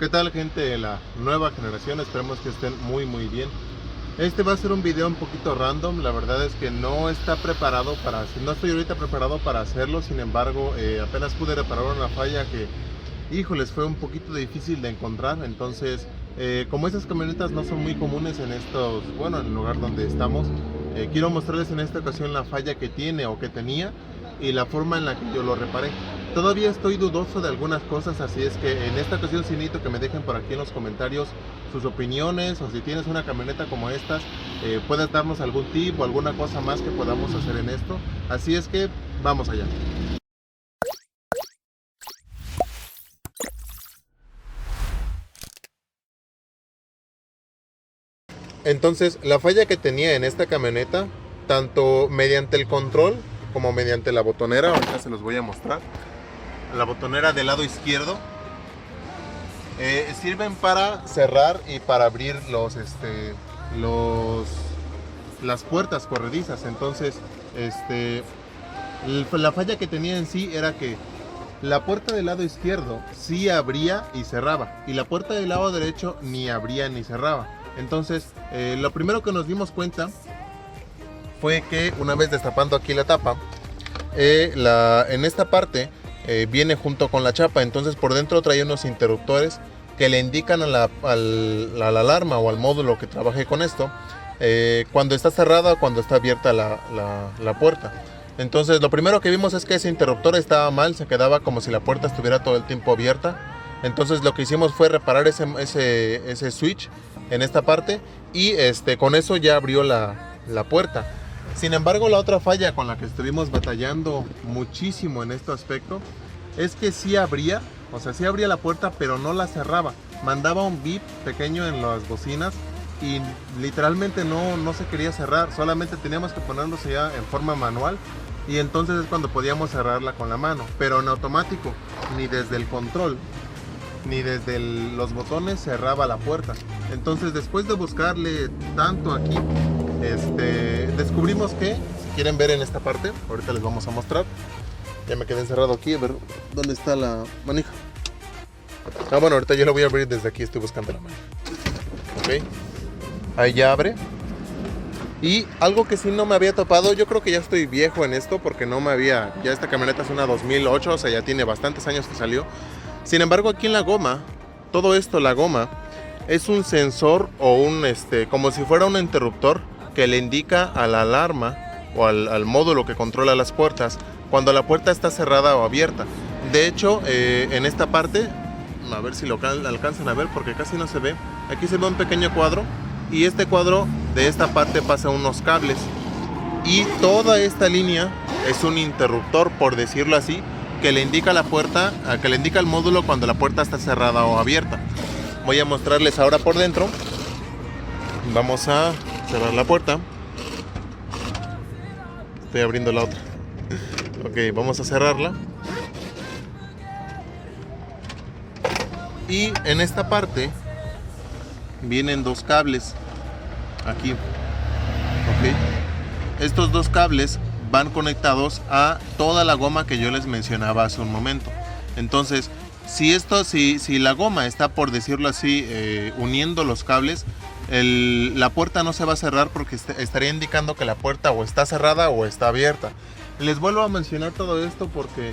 ¿Qué tal, gente de la nueva generación? Esperemos que estén muy bien. Este va a ser un video un poquito random. La verdad es que no está preparado para, no estoy ahorita preparado para hacerlo. Sin embargo, apenas pude reparar una falla que, híjoles, fue un poquito difícil de encontrar. Entonces, como esas camionetas no son muy comunes en estos, bueno, en el lugar donde estamos, quiero mostrarles en esta ocasión la falla que tiene o que tenía y la forma en la que yo lo reparé. Todavía estoy dudoso de algunas cosas, así es que en esta ocasión sí necesito que me dejen por aquí en los comentarios sus opiniones, o si tienes una camioneta como estas, puedes darnos algún tip o alguna cosa más que podamos hacer en esto. Así es que vamos allá. Entonces, la falla que tenía en esta camioneta, tanto mediante el control como mediante la botonera, ahorita se los voy a mostrar. La botonera del lado izquierdo sirven para cerrar y para abrir las puertas corredizas. Entonces, la falla que tenía en sí era que la puerta del lado izquierdo sí abría y cerraba, y la puerta del lado derecho ni abría ni cerraba. Entonces, lo primero que nos dimos cuenta fue que una vez destapando aquí la tapa, en esta parte viene junto con la chapa. Entonces por dentro trae unos interruptores que le indican a la alarma o al módulo que trabaje con esto, cuando está cerrada o cuando está abierta la puerta. Entonces lo primero que vimos es que ese interruptor estaba mal, se quedaba como si la puerta estuviera todo el tiempo abierta. Entonces lo que hicimos fue reparar ese switch en esta parte, y con eso ya abrió la puerta. Sin embargo, la otra falla con la que estuvimos batallando muchísimo en este aspecto es que sí abría, o sea, sí abría la puerta, pero no la cerraba. Mandaba un bip pequeño en las bocinas y literalmente no se quería cerrar. Solamente teníamos que ponerlo ya en forma manual, y entonces es cuando podíamos cerrarla con la mano, pero en automático, ni desde el control ni desde los botones cerraba la puerta. Entonces, después de buscarle tanto aquí, descubrimos que, si quieren ver en esta parte, ahorita les vamos a mostrar. Ya me quedé encerrado aquí, a ver dónde está la manija. Bueno, ahorita yo lo voy a abrir desde aquí, estoy buscando la manija. Ok, ahí ya abre. Y algo que sí no me había topado, yo creo que ya estoy viejo en esto, porque ya esta camioneta es una 2008, o sea, ya tiene bastantes años que salió. Sin embargo, aquí en la goma, todo esto, la goma, es un sensor o como si fuera un interruptor que le indica a la alarma o al módulo que controla las puertas cuando la puerta está cerrada o abierta. De hecho, en esta parte, a ver si lo alcanzan a ver porque casi no se ve. Aquí se ve un pequeño cuadro, y este cuadro de esta parte pasa unos cables, y toda esta línea es un interruptor, por decirlo así, que le indica a la puerta, que le indica al módulo cuando la puerta está cerrada o abierta. Voy a mostrarles ahora por dentro. Vamos a cerrar la puerta. Estoy abriendo la otra. Ok, vamos a cerrarla. Y en esta parte vienen dos cables aquí. Ok, estos dos cables van conectados a toda la goma que yo les mencionaba hace un momento. Entonces, si la goma está, por decirlo así, uniendo los cables, la puerta no se va a cerrar, porque estaría indicando que la puerta o está cerrada o está abierta. Les vuelvo a mencionar todo esto porque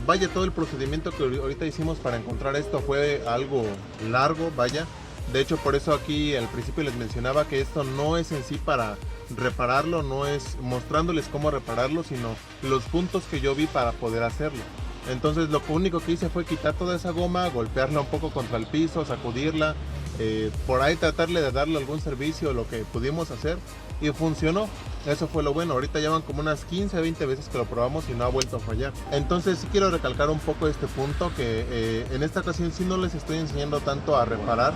vaya, todo el procedimiento que ahorita hicimos para encontrar esto fue algo largo, vaya. De hecho, por eso aquí al principio les mencionaba que esto no es en sí para repararlo, no es mostrándoles cómo repararlo, sino los puntos que yo vi para poder hacerlo. Entonces lo único que hice fue quitar toda esa goma, golpearla un poco contra el piso, sacudirla, por ahí tratarle de darle algún servicio, lo que pudimos hacer, y funcionó. Eso fue lo bueno. Ahorita llevan como unas 15 a 20 veces que lo probamos y no ha vuelto a fallar. Entonces sí quiero recalcar un poco este punto, que en esta ocasión sí no les estoy enseñando tanto a reparar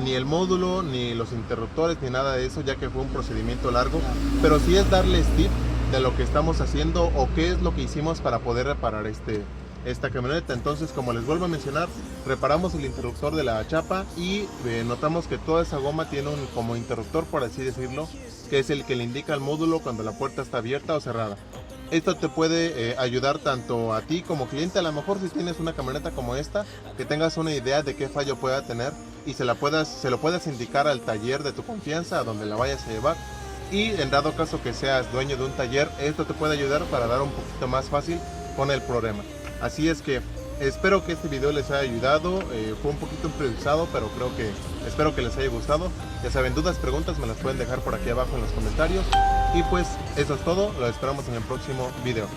ni el módulo, ni los interruptores, ni nada de eso, ya que fue un procedimiento largo, pero sí es darles tip de lo que estamos haciendo o qué es lo que hicimos para poder reparar esta camioneta. Entonces, como les vuelvo a mencionar, reparamos el interruptor de la chapa, y notamos que toda esa goma tiene un como interruptor, por así decirlo, que es el que le indica al módulo cuando la puerta está abierta o cerrada. Esto te puede ayudar tanto a ti como cliente. A lo mejor si tienes una camioneta como esta, que tengas una idea de qué fallo pueda tener y se lo puedas indicar al taller de tu confianza, a donde la vayas a llevar. Y en dado caso que seas dueño de un taller, esto te puede ayudar para dar un poquito más fácil con el problema. Así es que espero que este video les haya ayudado. Fue un poquito improvisado, pero espero que les haya gustado. Ya saben, dudas, preguntas me las pueden dejar por aquí abajo en los comentarios. Y pues eso es todo, lo esperamos en el próximo video.